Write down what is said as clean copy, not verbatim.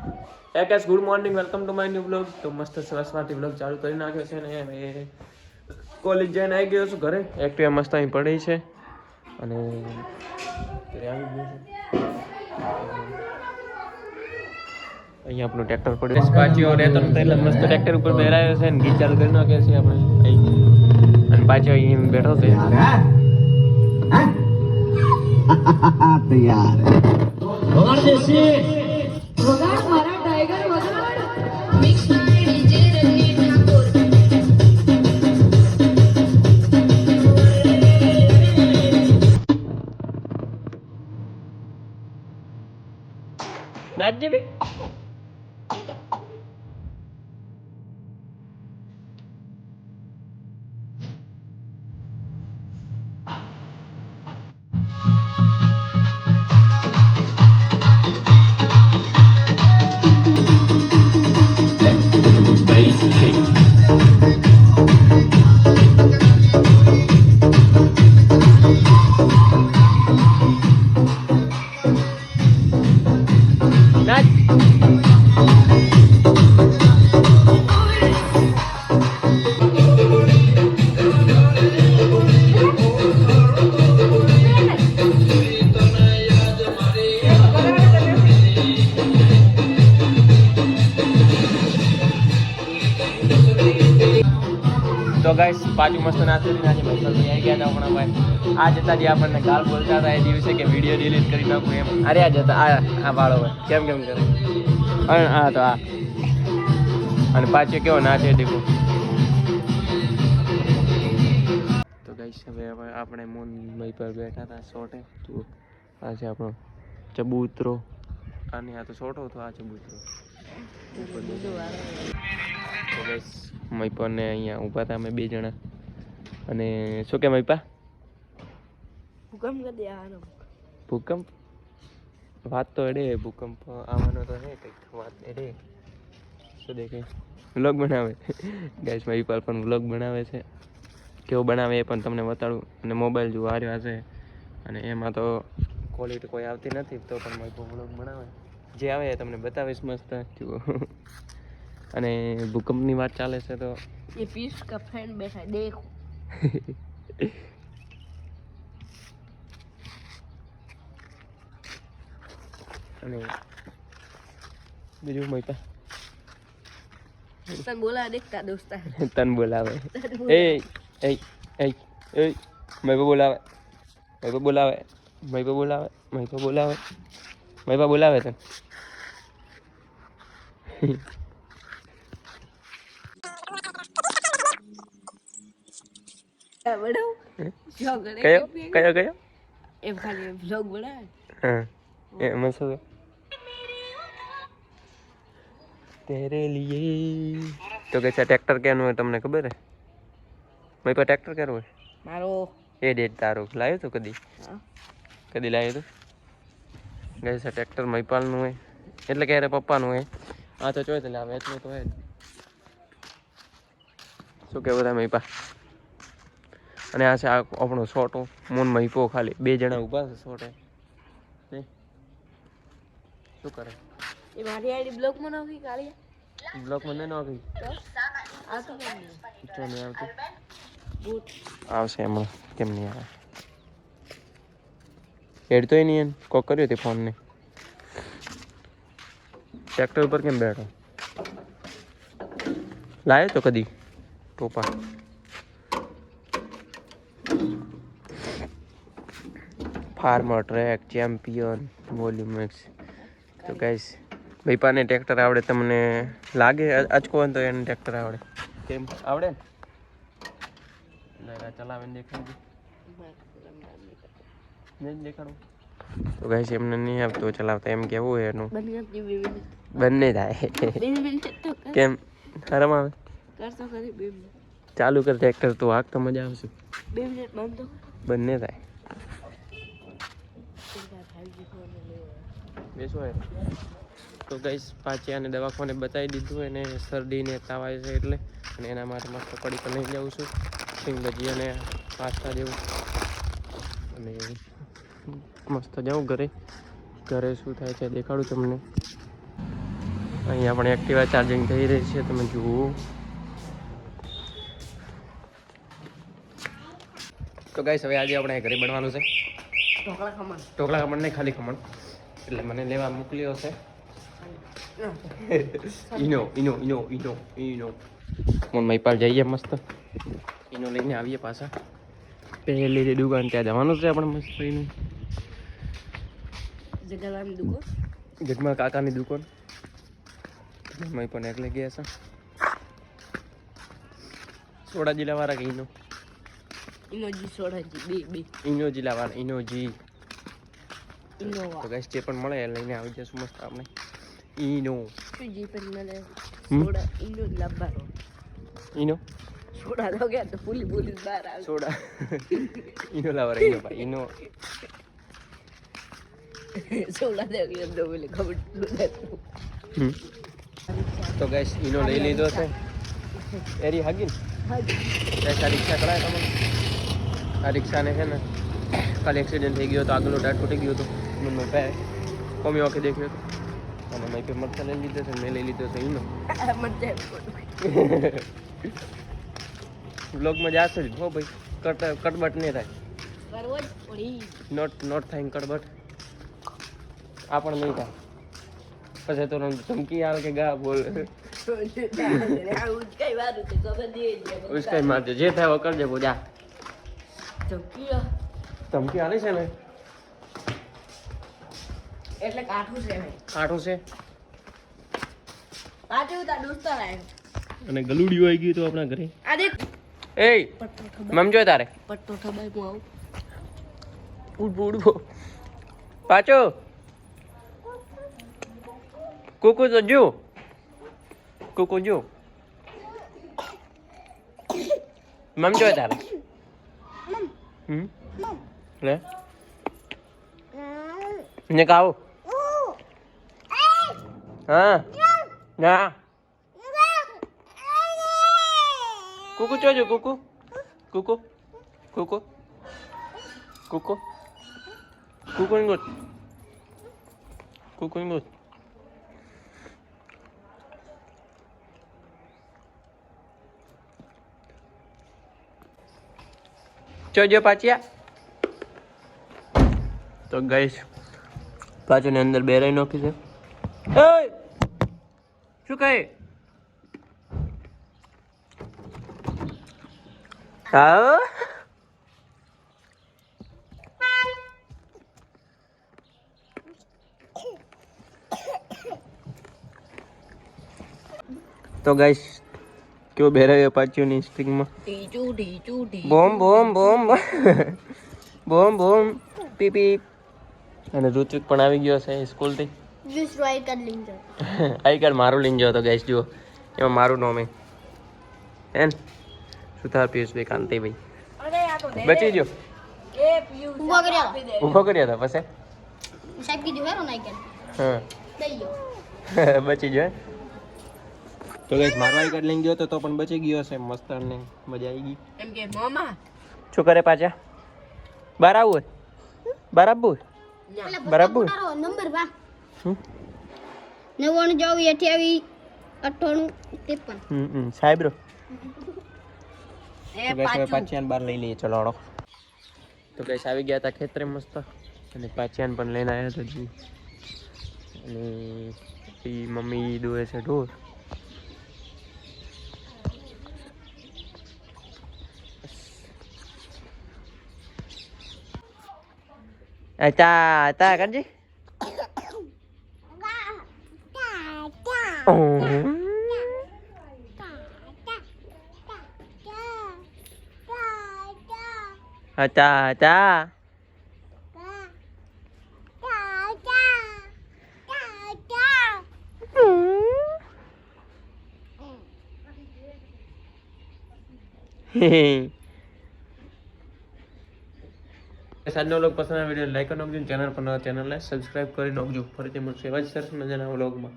guys, good morning, welcome to my new vlog. તો મસ્ત સરસમાંથી vlog ચાલુ કરી નાખ્યો છે ને હવે કોલેજ જઈને આવી ગયો છું ઘરે. એક્ટિવા મસ્ત અહીં પડી છે અને ઘરે આવી ગયો છું. અહીંયા આપણું ટ્રેક્ટર પડ્યું છે. પાછો રેતન એટલે મસ્ત ટ્રેક્ટર ઉપર બેરાયો છે ને ગીત ચાલુ કરી નાખ્યો છે આપણે અહીં. અને પાછો અહીં બેઠો છે. તૈયાર વગાડ દેસી વગાડ મારા ટાઈગર વગાડ મિક્સ ડીજે રણજીત ઠાકોર નાચજે બે તો ગાઈસ પાછું મસ્ત નાસ્તો કરીને આજે ભાઈ આવી ગયા હતા હમણાં ભાઈ આ જતા જે આપણને ગાલ બોલતા હતા એ દિવસે કે વિડીયો ડિલીટ કરી નાખું એમ અરે આ જતા આ બાળો ભાઈ કેમ કેમ કરે હા તો આ અને પાછો કેવો નાચે દેખો. તો ગાઈસ હવે આપણે મોનભાઈ પર બેઠા હતા શોર્ટે તો આ છે આપણો ચબૂતરો અને આ તો શોર્ટો હતો આ ચબૂતરો ઉપર તો ગાઈસ મૈપા ને અહીંયા ઊભા હતા અમે બે જણા અને શું કે મૈપા ભૂકંપ કરી દેવાનો ભૂકંપ વાત તો એડે ભૂકંપ આવવાનો તો હે કંઈક વાત એડે શું દેખે વ્લોગ બનાવે ગાઈસ મૈપાલ પણ વ્લોગ બનાવે છે કેવો બનાવે એ પણ તમને બતાડું અને મોબાઈલ જો હાર્યો હશે અને એમાં તો ક્વોલિટી કોઈ આવતી નથી તો પણ મૈપા વ્લોગ બનાવે જે આવે એ તમને બતાવીશ મસ્ત જુઓ. અને ભૂકંપની વાત ચાલે છે તો ये पीस का फ्रेंड बैठा है देखो અને બીજું મૈપા तन बोला देखता दोस्ता તન બોલાવે એ એ એ એ મૈપા બોલાવે મૈપા બોલાવે મૈપા બોલાવે મૈપા બોલાવે મૈપા બોલાવે તને बड़ो जो करे કયો કયો કયો ए खाली व्लॉग बना હા એમાં શું તેરે લીએ તો કે છે ટ્રેક્ટર કેનું હોય તમને ખબર હે મૈપા ટ્રેક્ટર કેનું હોય मारो એ ડેટ તારું લાવ્યો તો કદી हाँ કદી લાવ્યો તો ગઈ છે ટ્રેક્ટર મૈપાલનું હોય એટલે ક્યારે પપ્પાનું હોય આ તો ચોય લાવે એટલું તો હોય જ. શું કહેવું તમે મૈપા અને આ છે આપણો શોટો મોન મૈપો ખાલી બે જણા ઊભા છે શોટે શું કરે ये मारी आईडी ब्लॉक में ना होगी काली બ્લોકમાં નહીં આવી तो आ तो नहीं કેમ નહીં આવતું बूट આવશે હમણાં કેમ નહીં આવે હેડ તોય નહીં એને કોક કર્યો તે ફોનને ટ્રેક્ટર ઉપર કેમ બેઠો લાવ્યો તો કદી ટોપા farmer track champion volume X તો ગાઈસ મૈપાને ટ્રેક્ટર આવડે તમને લાગે અચકો તો એને ટ્રેક્ટર આવડે કેમ આવડે ને ચલાવીને દેખાડી નહીં દેખાડું તો ગાઈસ એમને નહીં આવતું ચલાવતા એમ કેવું હોય એનું बन गया 2 मिनट બંને થાય 2 मिनट तो કેમ શરમ આવે कर तो करी 2 मिनट ચાલુ કર ટ્રેક્ટર તો હાક તો મજા આવશે 2 मिनट बंद तो બંને થાય इनका 5G फोन ले બેસો હે તો ગાઈસ પાછી આને દવાખાને બતાવી દીધું એને શરદીને તાવ આવે છે એટલે અને એના માટે મસ્ત પડી પર લઈ જાઉં છું સિંગ ભજી અને પાસ્તા જેવું અને મસ્ત જાઉં ઘરે શું થાય છે દેખાડું તમને અહીંયા પણ એક્ટિવા ચાર્જિંગ થઈ રહી છે, તમે જુઓ. તો ગાઈસ હવે આજે આપણે ઘરે બનવાનું છે ઢોકળા ખમણ નહીં, ખાલી ખમણ. એટલે મને લેવા મોકલ્યો છે ઈનો મહીપાલ જઈએ મસ્ત ઈનો લઈને આવીએ પાછા. પહેલી દુકાન ત્યાં જવાનું છે આપણે મસ્ત એનું જગલાની દુકાન, જગમા કાકાની દુકાન. મય પણ એકલે ગયા છે. સોડા જિલ્લા વાળા કે ઈનો ઇનોજી સોડાજી બે ઈનો જિલ્લા વાળા ઈનોજી. ઇનોવા તો ગાઈસ જે પણ મળે એ લઈને આવી જશું મસ્ત આપણે. ઈનો જી પર મને સોડા ઇનો લાવવાનો. ઈનો સોડા તો ગયા તો પુલી બહાર આવે. સોડા ઈનો લાવરા ઈનો ભાઈ ઈનો. સોડા દે ગયા તો બોલે ખબર હમ. તો ગાઈસ ઈનો લઈ લીધો છે. એરી હાગીન આ રિક્ષા કરાય તમે. આ રિક્ષાને છે ને કાલે એક્સિડન્ટ થઈ ગયો તો આગળનો ટાયર તૂટી ગયો હતો. મેં પે કોમી વાંખે દેખ્યો હતો અને મેં પે મરચા લઈ લીધો છે. મેં લઈ લીધો છે ઈનો. બ્લોગમાં જાશે જ હો ભાઈ. કટબટ નહીં થાય. નોટ થાય કટબટ. આ પણ નહીં થાય. પછી તો ધમકી આવે કે ગા બોલ ઉસકાઈ મારજે જે થાય वो કરજે બોજા. ધમકી આલે છે ને એટલે કાઠું છે કાઠું છે કાઠું તા દોસ્તા લાય અને ગલુડિયું આવી ગયું તો આપણા ઘરે. આ દેખ એ પટ્ટો ખબર મમ જો તારે પટ્ટો ખબર હું આવું ઉડબો પાછો કુકુ તો જો કુકુ જો મમ જો તારે લે ને કાઓ હા ના કુકુ જોજો કુકુ કુકુ કુકુ કુકુ કુકુ ingut કુકુ ingut જોજો પાછિયા. તો ગાઈસ પાછું અંદર બેરાઈ નાખી છે. એય શું કહે હા તો ગાઈસ કેવો બેરાયો પાછું સ્ટ્રિંગમાં. બોમ બોમ બોમ બોમ બોમ પી પી. અને ઋત્વિક પણ આવી ગયો છે સ્કૂલથી. આઈ કાર્ડ મારું લઈને જાઓ તો ગાઈસ જુઓ એમાં મારું નામ હે ને સુથાર પિયુષભાઈ કાંતિભાઈ. બચી ગયો ઊભો કર્યો હતો પછી હા બચી ગયો. તો ગાઈસ મારો આઈ કાર્ડ લઈને ગયો તો પણ બચી ગયો છે મસ્ત ને મજા આવી ગઈ. એમ કે મામા શું કરે પાછા બાર આવું બરાબર બરાબર નંબર 99 28 53 સાહેબ રો પાછિયાન બાર લઈ લઈએ ચલો હળો. તો ગાઈસ આવી ગયા હતા ખેતરે મસ્ત અને પાછિયાન પણ લઈને આવ્યા હતા જી. અને મમ્મી દોરે છે ઢોર. તા કરજે તા આજનો વ્લોગ પસંદ આવે વિડીયો લાઈક કરી નાખજો. ચેનલ પર નવા ચેનલને સબસ્ક્રાઇબ કરી નાખજો. ફરીથી મળશે એવા જ સરસ મજાના વ્લોગમાં.